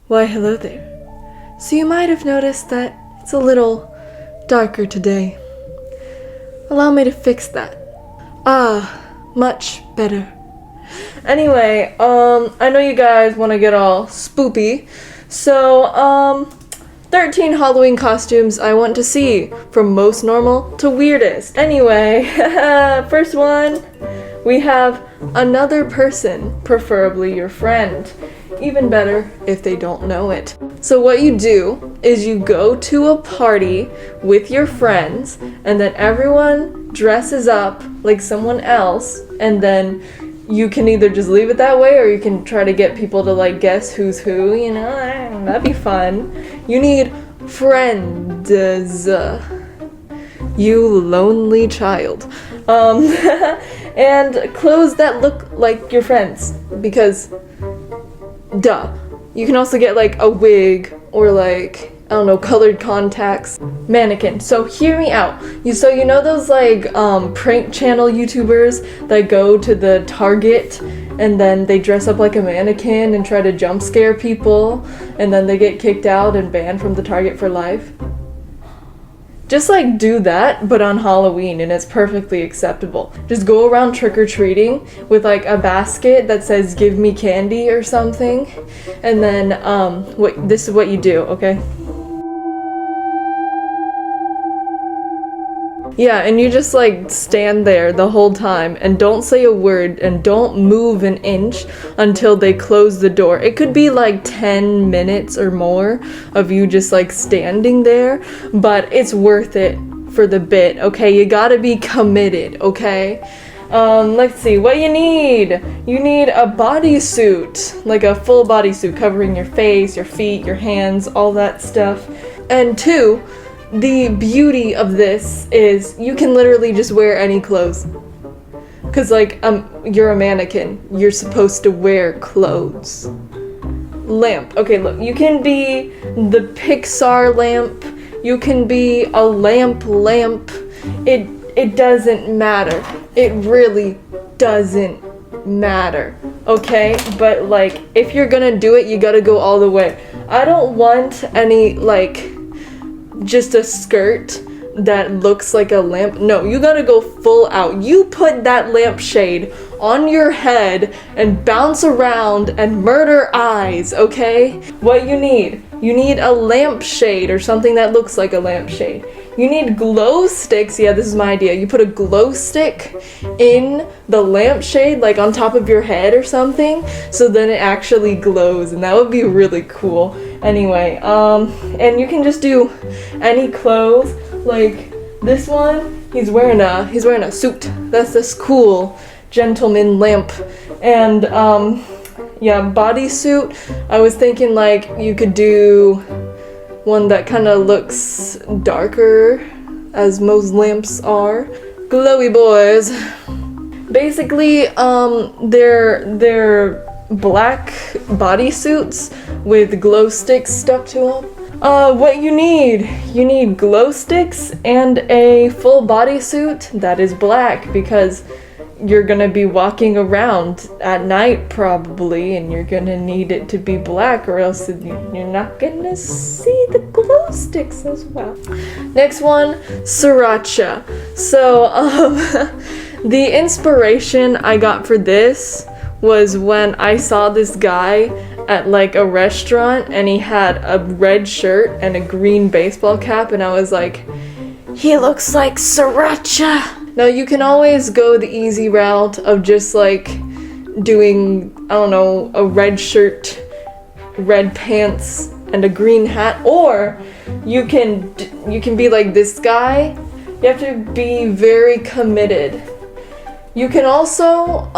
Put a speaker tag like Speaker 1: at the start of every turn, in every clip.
Speaker 1: Why, hello there. So you might have noticed that it's a little darker today. Allow me to fix that. Ah, much better. Anyway, I know you guys want to get all spoopy, so, 13 Halloween costumes I want to see, from most normal to weirdest. Anyway, first one, we have another person, preferably your friend. Even better if they don't know it. So what you do is you go to a party with your friends, and then everyone dresses up like someone else, and then you can either just leave it that way or you can try to get people to like guess who's who, you know, that'd be fun. You need friends, you lonely child. And clothes that look like your friends, because duh. You can also get like a wig or like, I don't know, colored contacts. Mannequin. So hear me out. So you know those like prank channel YouTubers that go to the Target and then they dress up like a mannequin and try to jump scare people and then they get kicked out and banned from the Target for life? Just like do that, but on Halloween, and it's perfectly acceptable. Just go around trick-or-treating with like a basket that says "Give me candy" or something, and then this is what you do, okay? Yeah, and you just like stand there the whole time and don't say a word and don't move an inch until they close the door. It could be like 10 minutes or more of you just like standing there, but it's worth it for the bit, okay? You gotta be committed, okay? Let's see, what you need? You need a bodysuit, like a full bodysuit covering your face, your feet, your hands, all that stuff. And two, the beauty of this is you can literally just wear any clothes. Cause like, you're a mannequin. You're supposed to wear clothes. Lamp. Okay, look, you can be the Pixar lamp. You can be a lamp. It doesn't matter. It really doesn't matter. Okay? But like, if you're gonna do it, you gotta go all the way. I don't want any like just a skirt that looks like a lamp. No, you gotta go full out. You put that lampshade on your head and bounce around and murder eyes, okay? What you need a lampshade or something that looks like a lampshade. You need glow sticks. Yeah, this is my idea. You put a glow stick in the lampshade, like on top of your head or something, so then it actually glows, and that would be really cool. Anyway, and you can just do any clothes. Like this one, he's wearing a suit. That's this cool gentleman lamp. And yeah, bodysuit. I was thinking like you could do one that kind of looks darker, as most lamps are. Glowy boys. Basically, they're black bodysuits with glow sticks stuck to them. What you need glow sticks and a full bodysuit that is black, because you're gonna be walking around at night probably, and you're gonna need it to be black, or else you're not gonna see the glow sticks as well. Next one, sriracha. So, the inspiration I got for this was when I saw this guy at like a restaurant and he had a red shirt and a green baseball cap, and I was like, he looks like sriracha. Now you can always go the easy route of just like doing, I don't know, a red shirt, red pants, and a green hat, or you can be like this guy. You have to be very committed. You can also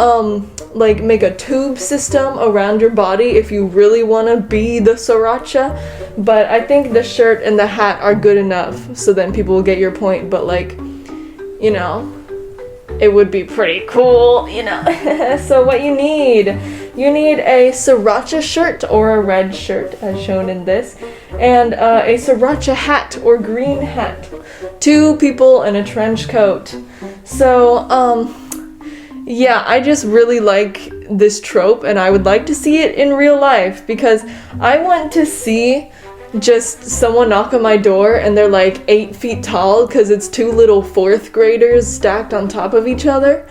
Speaker 1: like make a tube system around your body if you really want to be the sriracha, but I think the shirt and the hat are good enough, so then people will get your point. But like, you know, it would be pretty cool, you know. So what you need a sriracha shirt or a red shirt, as shown in this, and a sriracha hat or green hat. 2 people in a trench coat. So, yeah, I just really like this trope, and I would like to see it in real life because I want to see just someone knock on my door and they're like 8 feet tall because it's 2 little 4th graders stacked on top of each other,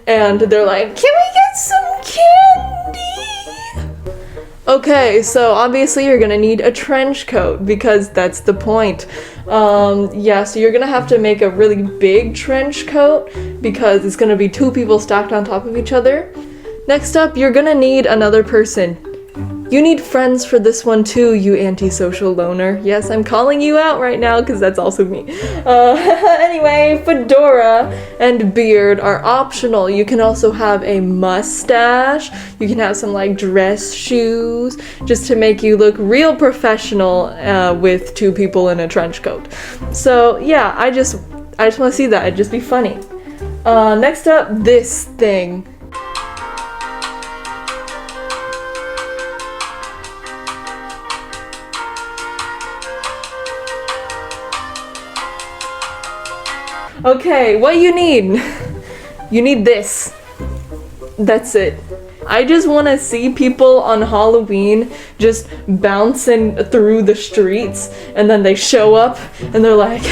Speaker 1: and they're like, "Can we get some candy?" Okay, so obviously you're gonna need a trench coat because that's the point. Yeah, so you're gonna have to make a really big trench coat because it's gonna be 2 people stacked on top of each other. Next up, you're gonna need another person. You need friends for this one too, you antisocial loner. Yes, I'm calling you out right now because that's also me. Anyway, fedora and beard are optional. You can also have a mustache. You can have some like dress shoes just to make you look real professional with 2 people in a trench coat. So yeah, I just want to see that. It'd just be funny. Next up, this thing. Okay, what you need? You need this. That's it. I just want to see people on Halloween just bouncing through the streets, and then they show up and they're like,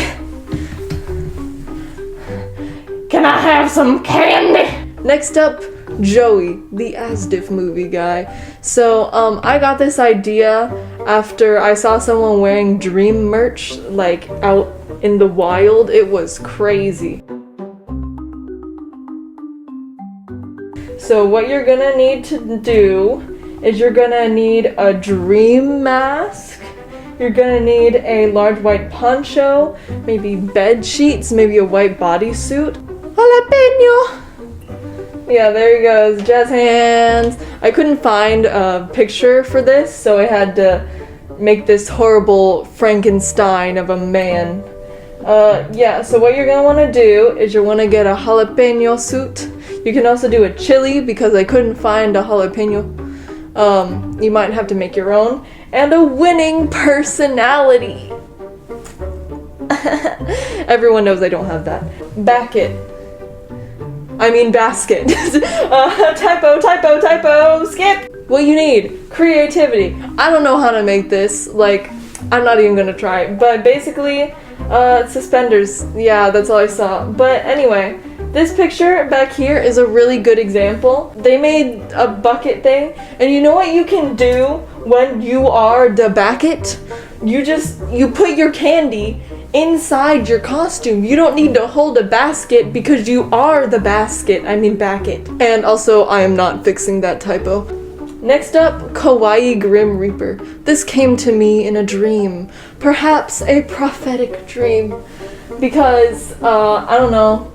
Speaker 1: "Can I have some candy?" Next up, Joey, the Asdiff movie guy. So, I got this idea after I saw someone wearing Dream merch, like, out in the wild. It was crazy. So what you're gonna need to do is you're gonna need a Dream mask. You're gonna need a large white poncho, maybe bed sheets, maybe a white bodysuit. Jalapeno! Yeah, there he goes, jazz hands. I couldn't find a picture for this, so I had to make this horrible Frankenstein of a man. Yeah, so what you're gonna wanna do is you're gonna get a jalapeno suit. You can also do a chili because I couldn't find a jalapeno. You might have to make your own. And a winning personality. Everyone knows I don't have that. Basket. Typo, skip! What you need? Creativity. I don't know how to make this, like, I'm not even gonna try, but basically, suspenders. Yeah, that's all I saw. But anyway, this picture back here is a really good example. They made a bucket thing, and you know what you can do when you are the bucket? You put your candy inside your costume. You don't need to hold a basket because you are the basket. Bucket. And also, I am not fixing that typo. Next up, Kawaii Grim Reaper. This came to me in a dream. Perhaps a prophetic dream. Because, I don't know.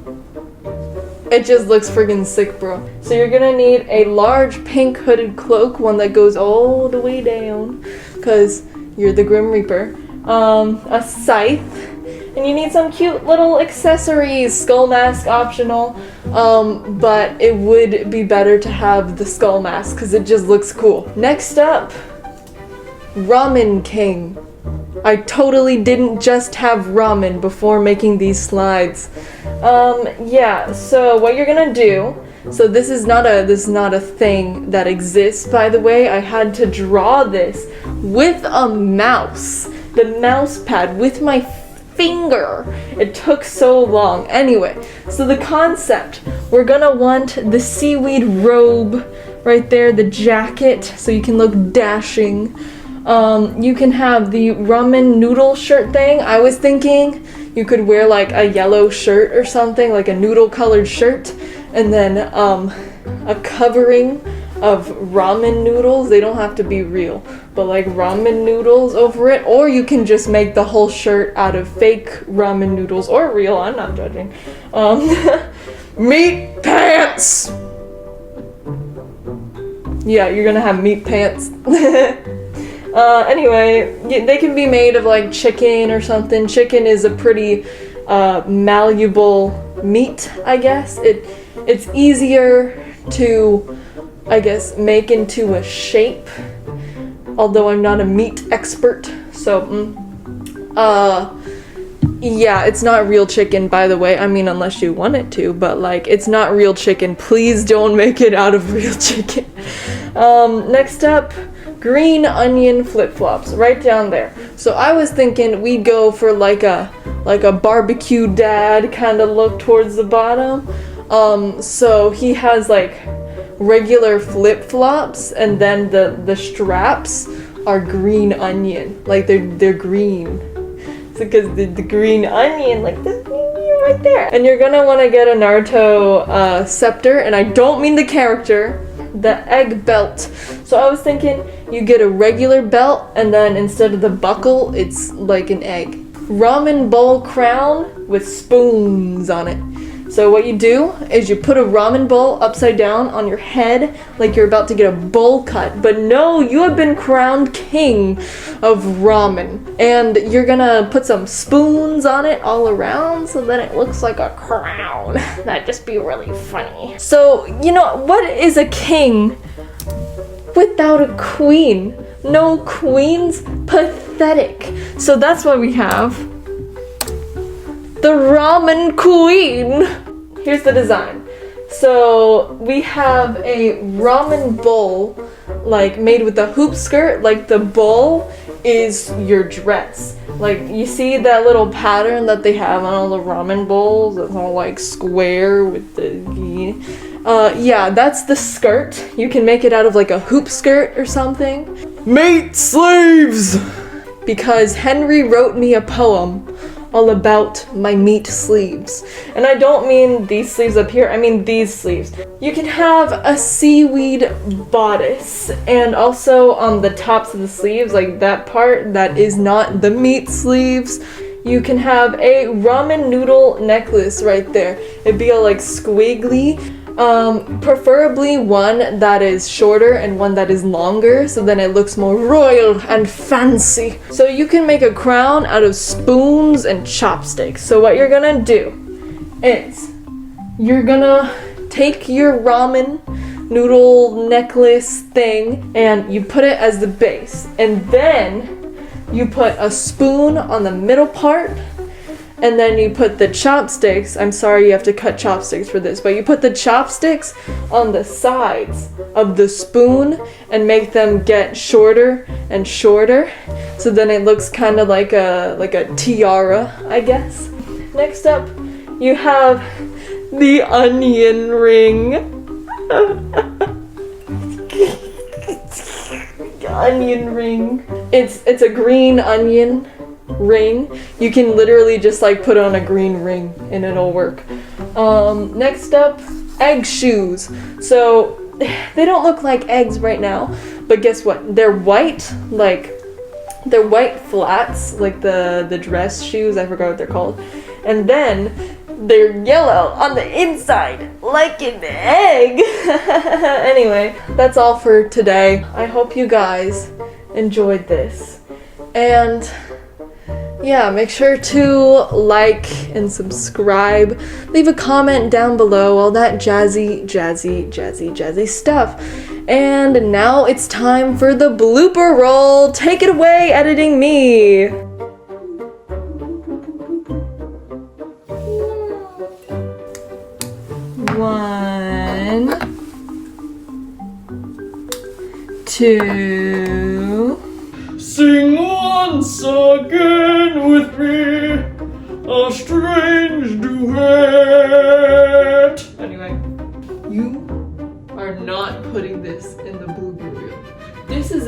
Speaker 1: It just looks friggin' sick, bro. So you're gonna need a large pink hooded cloak, one that goes all the way down, because you're the Grim Reaper. A scythe, and you need some cute little accessories. Skull mask optional, but it would be better to have the skull mask because it just looks cool. Next up, Ramen King. I totally didn't just have ramen before making these slides. Yeah, so what you're gonna do, so this is not a thing that exists, by the way. I had to draw this with a mouse, the mouse pad, with my finger. It took so long. Anyway, so the concept, we're gonna want the seaweed robe right there, the jacket, so you can look dashing. You can have the ramen noodle shirt thing. I was thinking you could wear like a yellow shirt or something, like a noodle colored shirt, and then a covering of ramen noodles. They don't have to be real, but like ramen noodles over it, or you can just make the whole shirt out of fake ramen noodles, or real, I'm not judging. Meat pants! Yeah, you're gonna have meat pants. Anyway, they can be made of like chicken or something. Chicken is a pretty malleable meat, I guess. It's easier to, I guess, make into a shape, although I'm not a meat expert. So Yeah, it's not real chicken, by the way. I mean, unless you want it to, but like, it's not real chicken. Please don't make it out of real chicken. Next up, green onion flip-flops, right down there. So I was thinking we'd go for like a barbecue dad kind of look towards the bottom. So he has like regular flip-flops, and then the straps are green onion. Like they're green. Because the green onion, like this right there. And you're gonna want to get a Naruto scepter, and I don't mean the character, the egg belt. So I was thinking you get a regular belt, and then instead of the buckle, it's like an egg. Ramen bowl crown with spoons on it. So what you do is you put a ramen bowl upside down on your head like you're about to get a bowl cut. But no, you have been crowned king of ramen. And you're gonna put some spoons on it all around so that it looks like a crown. That'd just be really funny. So, you know, what is a king without a queen? No queens? Pathetic. So that's why we have the ramen queen. Here's the design. So we have a ramen bowl like made with a hoop skirt. Like the bowl is your dress. Like you see that little pattern that they have on all the ramen bowls? It's all like square with the yeah, that's the skirt. You can make it out of like a hoop skirt or something. Meat sleeves! Because Henry wrote me a poem all about my meat sleeves. And I don't mean these sleeves up here, I mean these sleeves. You can have a seaweed bodice, and also on the tops of the sleeves, like that part that is not the meat sleeves, you can have a ramen noodle necklace right there. It'd be a like squiggly, preferably one that is shorter and one that is longer, so then it looks more royal and fancy. So you can make a crown out of spoons and chopsticks. So what you're gonna do is you're gonna take your ramen noodle necklace thing and you put it as the base, and then you put a spoon on the middle part, and then you put the chopsticks, I'm sorry you have to cut chopsticks for this, but you put the chopsticks on the sides of the spoon and make them get shorter and shorter, so then it looks kind of like a tiara, I guess. Next up, you have the onion ring. Onion ring. It's a green onion ring. You can literally just like put on a green ring and it'll work. Next up, egg shoes. So they don't look like eggs right now, but guess what? They're white, like they're white flats, like the dress shoes, I forgot what they're called. And then they're yellow on the inside, like an egg. Anyway, that's all for today. I hope you guys enjoyed this. And yeah, make sure to like and subscribe. Leave a comment down below, all that jazzy stuff. And now it's time for the blooper roll. Take it away, editing me. 1, 2.
Speaker 2: Sing once again with me a strange duet.
Speaker 1: Anyway, you are not putting this in the blooper reel. This is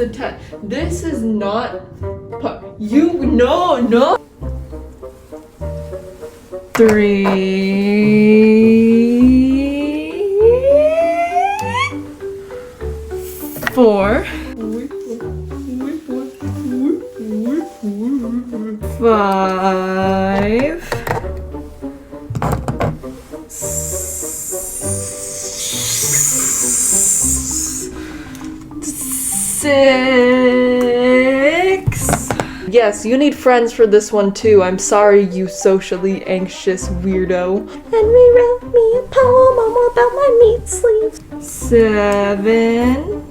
Speaker 1: this is not no. 3, 4, 5, 6. Yes, you need friends for this one too. I'm sorry, you socially anxious weirdo. Henry wrote me a poem all about my meat sleeves. 7,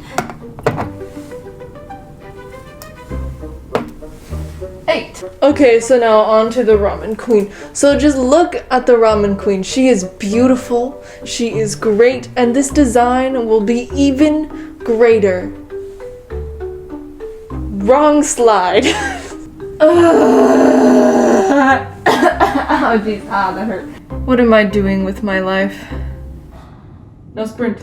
Speaker 1: 8. Okay, so now on to the ramen queen. So just look at the ramen queen. She is beautiful, she is great, and this design will be even greater. Wrong slide. Oh jeez, that hurt. What am I doing with my life?
Speaker 2: Now sprint.